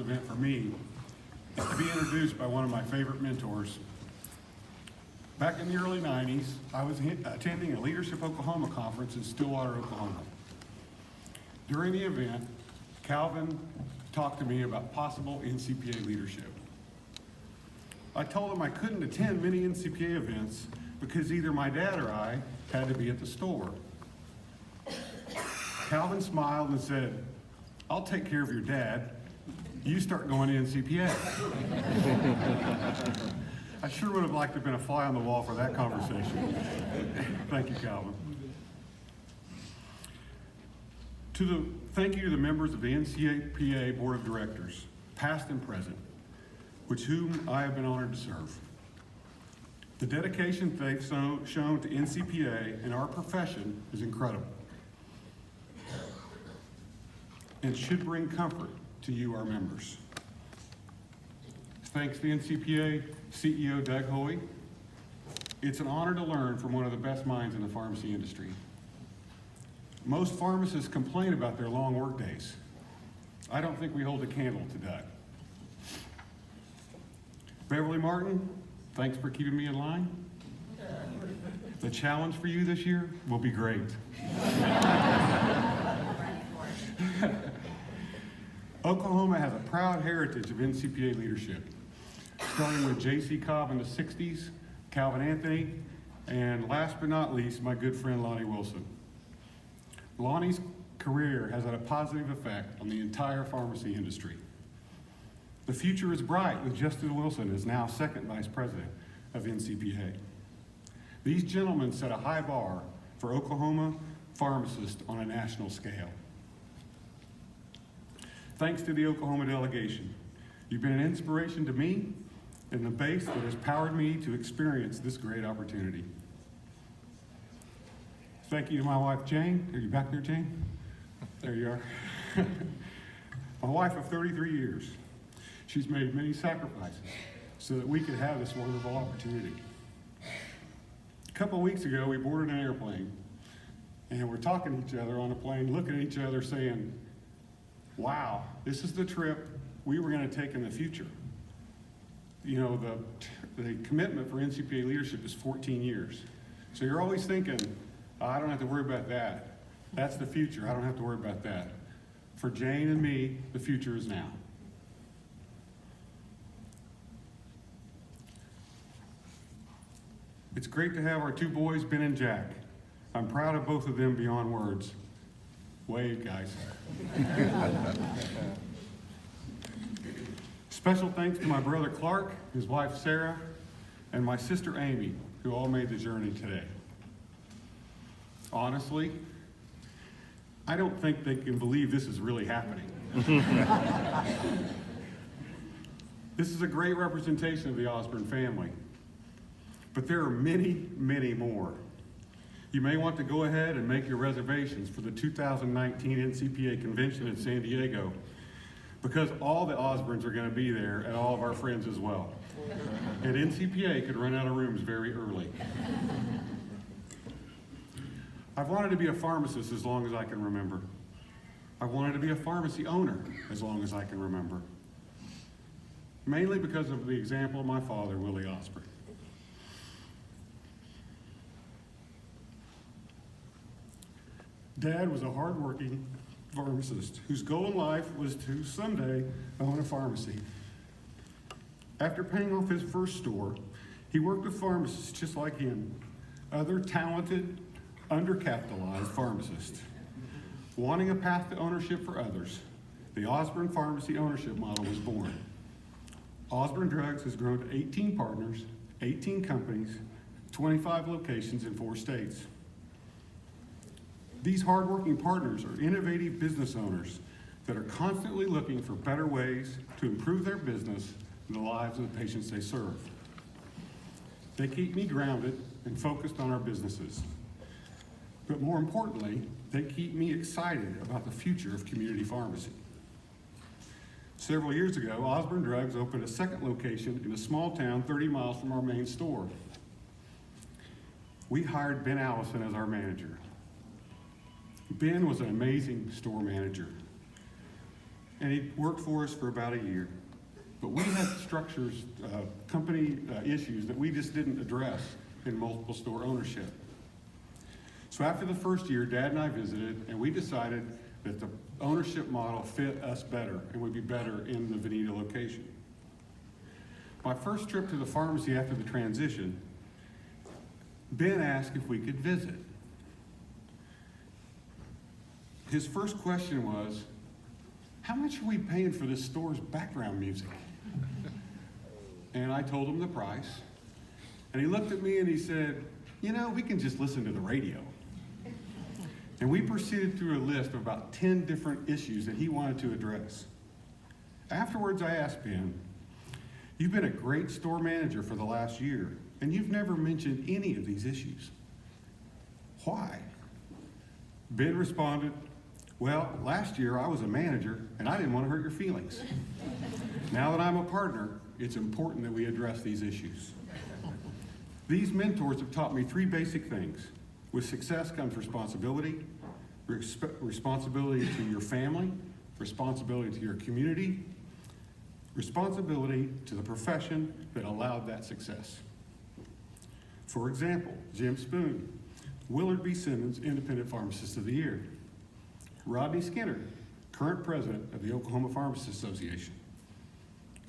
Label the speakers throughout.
Speaker 1: event for me is to be introduced by one of my favorite mentors. Back in the early 90s, I was attending a Leadership Oklahoma conference in Stillwater, Oklahoma. During the event, Calvin talked to me about possible NCPA leadership. I told him I couldn't attend many NCPA events because either my dad or I had to be at the store. Calvin smiled and said, "I'll take care of your dad. You start going to NCPA." I sure would have liked to have been a fly on the wall for that conversation. Thank you, Calvin. Thank you to the members of the NCPA Board of Directors, past and present, with whom I have been honored to serve. The dedication they've shown to NCPA and our profession is incredible, and should bring comfort to you, our members. Thanks to NCPA CEO Doug Hoey. It's an honor to learn from one of the best minds in the pharmacy industry. Most pharmacists complain about their long work days. I don't think we hold a candle to Doug. Beverly Martin, thanks for keeping me in line. The challenge for you this year will be great. Oklahoma has a proud heritage of NCPA leadership, starting with J.C. Cobb in the 60s, Calvin Anthony, and last but not least, my good friend Lonnie Wilson. Lonnie's career has had a positive effect on the entire pharmacy industry. The future is bright with Justin Wilson as now second vice president of NCPA. These gentlemen set a high bar for Oklahoma pharmacists on a national scale. Thanks to the Oklahoma delegation. You've been an inspiration to me and the base that has powered me to experience this great opportunity. Thank you to my wife, Jane. Are you back there, Jane? There you are. My wife of 33 years. She's made many sacrifices so that we could have this wonderful opportunity. A couple of weeks ago, we boarded an airplane, and we're talking to each other on the plane, looking at each other saying, wow, this is the trip we were going to take in the future. You know, the commitment for NCPA leadership is 14 years. So you're always thinking, I don't have to worry about that. That's the future. I don't have to worry about that. For Jane and me, the future is now. It's great to have our two boys, Ben and Jack. I'm proud of both of them beyond words. Wave, guys. Special thanks to my brother Clark, his wife Sarah, and my sister Amy, who all made the journey today. Honestly, I don't think they can believe this is really happening. This is a great representation of the Osborn family, but there are many, many more. You may want to go ahead and make your reservations for the 2019 NCPA convention in San Diego, because all the Osborns are going to be there and all of our friends as well. And NCPA could run out of rooms very early. I've wanted to be a pharmacist as long as I can remember. I've wanted to be a pharmacy owner as long as I can remember. Mainly because of the example of my father, Willie Osborn. Dad was a hardworking pharmacist whose goal in life was to someday own a pharmacy. After paying off his first store, he worked with pharmacists just like him, other talented, undercapitalized pharmacists. Wanting a path to ownership for others, the Osborn Pharmacy Ownership Model was born. Osborn Drugs has grown to 18 partners, 18 companies, 25 locations in 4 states. These hardworking partners are innovative business owners that are constantly looking for better ways to improve their business and the lives of the patients they serve. They keep me grounded and focused on our businesses. But more importantly, they keep me excited about the future of community pharmacy. Several years ago, Osborn Drugs opened a second location in a small town 30 miles from our main store. We hired Ben Allison as our manager. Ben was an amazing store manager. and he worked for us for about a year. But we had structures, company issues that we just didn't address in multiple store ownership. So after the first year, Dad and I visited, and we decided that the ownership model fit us better and would be better in the Veneta location. My first trip to the pharmacy after the transition, Ben asked if we could visit. His first question was, how much are we paying for this store's background music? And I told him the price. And he looked at me and he said, you know, we can just listen to the radio. And we proceeded through a list of about 10 different issues that he wanted to address. Afterwards, I asked Ben, you've been a great store manager for the last year, and you've never mentioned any of these issues. Why? Ben responded, well, last year I was a manager, and I didn't want to hurt your feelings. Now that I'm a partner, it's important that we address these issues. These mentors have taught me 3 basic things. With success comes responsibility, responsibility to your family, responsibility to your community, responsibility to the profession that allowed that success. For example, Jim Spoon, Willard B. Simmons, Independent Pharmacist of the Year. Rodney Skinner, current president of the Oklahoma Pharmacists Association.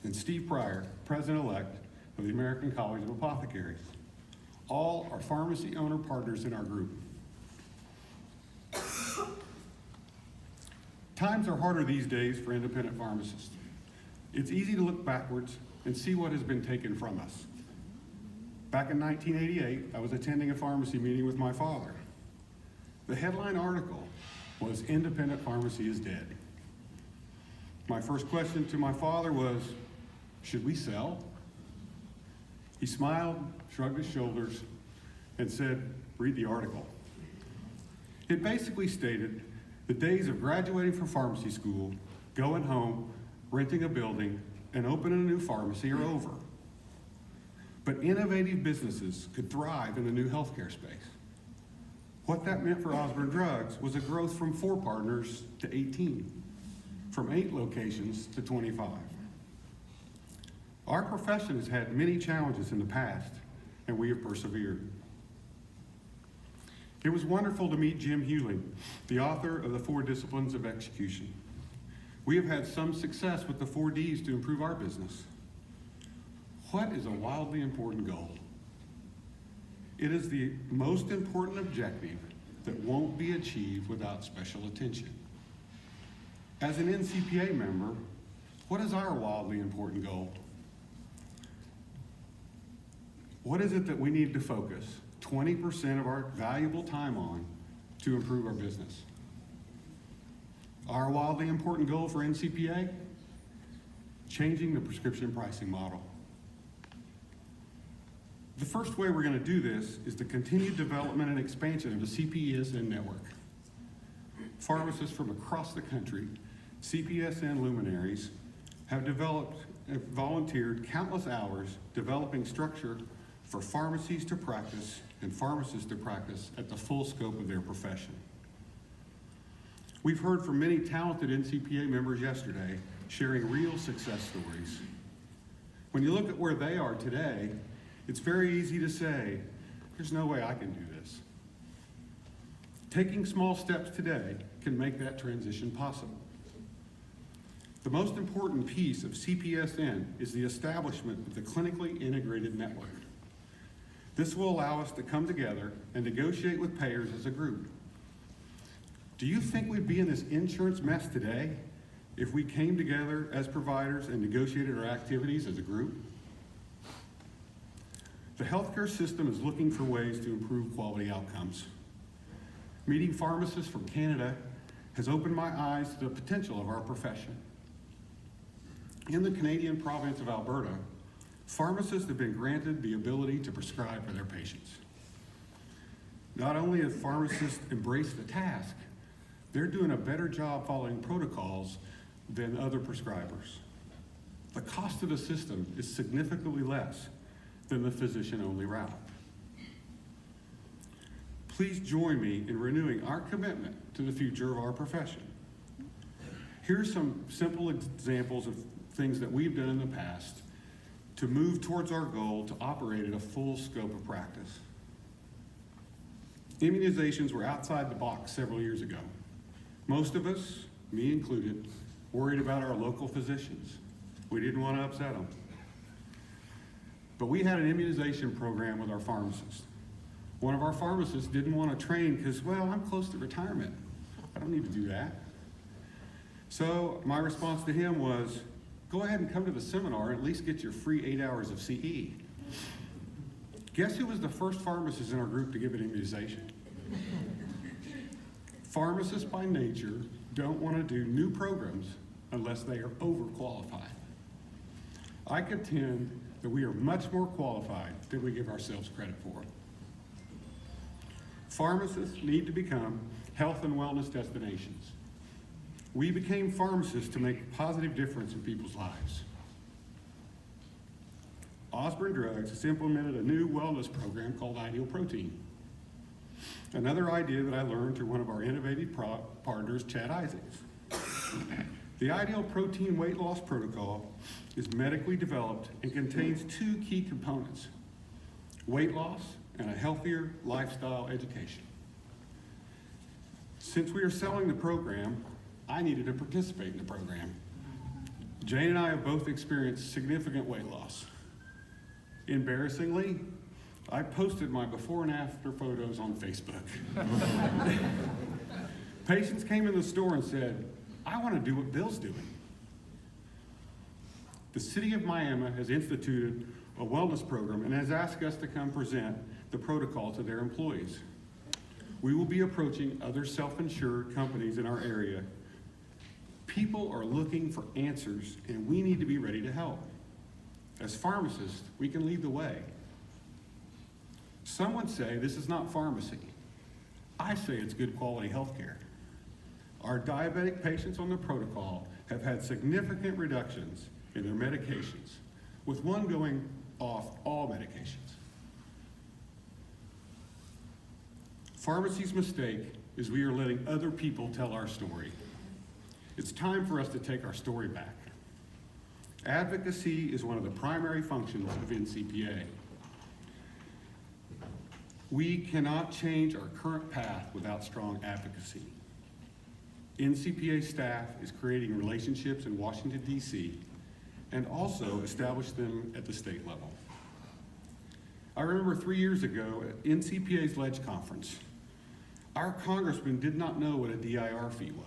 Speaker 1: And Steve Pryor, president-elect of the American College of Apothecaries. All are pharmacy owner partners in our group. Times are harder these days for independent pharmacists. It's easy to look backwards and see what has been taken from us. Back in 1988, I was attending a pharmacy meeting with my father. The headline article was, "Independent Pharmacy is Dead." My first question to my father was, should we sell? He smiled, shrugged his shoulders, and said, read the article. It basically stated the days of graduating from pharmacy school, going home, renting a building, and opening a new pharmacy are over. But innovative businesses could thrive in the new healthcare space. What that meant for Osborn Drugs was a growth from 4 partners to 18, from 8 locations to 25. Our profession has had many challenges in the past, and we have persevered. It was wonderful to meet Jim Hewling, the author of the 4 Disciplines of Execution. We have had some success with the 4 Ds to improve our business. What is a wildly important goal? It is the most important objective that won't be achieved without special attention. As an NCPA member, what is our wildly important goal? What is it that we need to focus 20% of our valuable time on to improve our business? Our wildly important goal for NCPA? Changing the prescription pricing model. The first way we're going to do this is the continued development and expansion of the CPESN network. Pharmacists from across the country, CPESN luminaries, have volunteered countless hours developing structure for pharmacies to practice and pharmacists to practice at the full scope of their profession. We've heard from many talented NCPA members yesterday sharing real success stories. When you look at where they are today, it's very easy to say, there's no way I can do this. Taking small steps today can make that transition possible. The most important piece of CPESN is the establishment of the clinically integrated network. This will allow us to come together and negotiate with payers as a group. Do you think we'd be in this insurance mess today if we came together as providers and negotiated our activities as a group? The healthcare system is looking for ways to improve quality outcomes. Meeting pharmacists from Canada has opened my eyes to the potential of our profession. In the Canadian province of Alberta, pharmacists have been granted the ability to prescribe for their patients. Not only have pharmacists embraced the task, they're doing a better job following protocols than other prescribers. The cost of the system is significantly less than the physician-only route. Please join me in renewing our commitment to the future of our profession. Here's some simple examples of things that we've done in the past to move towards our goal to operate at a full scope of practice. Immunizations were outside the box several years ago. Most of us, me included, worried about our local physicians. We didn't want to upset them. But we had an immunization program with our pharmacist. One of our pharmacists didn't want to train because, well, I'm close to retirement. I don't need to do that. So my response to him was, go ahead and come to the seminar and at least get your free 8 hours of CE. Guess who was the first pharmacist in our group to give an immunization? Pharmacists by nature don't want to do new programs unless they are overqualified. I contend that we are much more qualified than we give ourselves credit for. Pharmacists need to become health and wellness destinations. We became pharmacists to make a positive difference in people's lives. Osborn Drugs has implemented a new wellness program called Ideal Protein. Another idea that I learned through one of our innovative partners, Chad Isaacs. The Ideal Protein weight loss protocol is medically developed and contains two key components: weight loss and a healthier lifestyle education. Since we are selling the program, I needed to participate in the program. Jane and I have both experienced significant weight loss. Embarrassingly, I posted my before and after photos on Facebook. Patients came in the store and said, I want to do what Bill's doing. The city of Miami has instituted a wellness program and has asked us to come present the protocol to their employees. We will be approaching other self-insured companies in our area. People are looking for answers, and we need to be ready to help. As pharmacists, we can lead the way. Some would say this is not pharmacy. I say it's good quality health care. Our diabetic patients on the protocol have had significant reductions in their medications, with one going off all medications. Pharmacy's mistake is we are letting other people tell our story. It's time for us to take our story back. Advocacy is one of the primary functions of NCPA. We cannot change our current path without strong advocacy. NCPA staff is creating relationships in Washington, D.C., and also establish them at the state level. I remember 3 years ago at NCPA's Ledge Conference, our congressman did not know what a DIR fee was.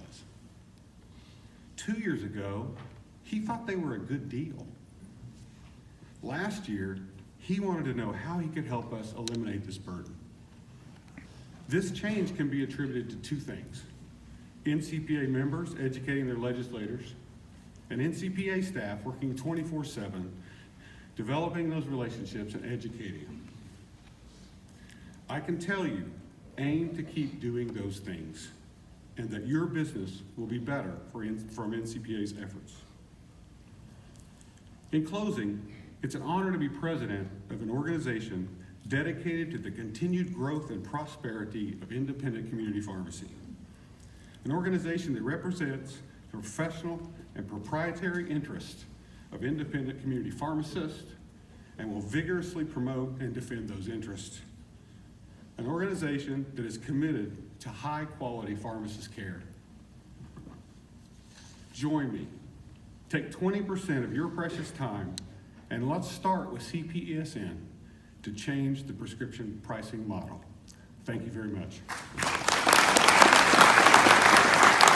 Speaker 1: 2 years ago, he thought they were a good deal. Last year, he wanted to know how he could help us eliminate this burden. This change can be attributed to two things: NCPA members educating their legislators, and NCPA staff working 24/7, developing those relationships and educating them. I can tell you, aim to keep doing those things, and that your business will be better from NCPA's efforts. In closing, it's an honor to be president of an organization dedicated to the continued growth and prosperity of independent community pharmacy. An organization that represents the professional and proprietary interests of independent community pharmacists and will vigorously promote and defend those interests. An organization that is committed to high-quality pharmacist care. Join me. Take 20% of your precious time, and let's start with CPESN to change the prescription pricing model. Thank you very much.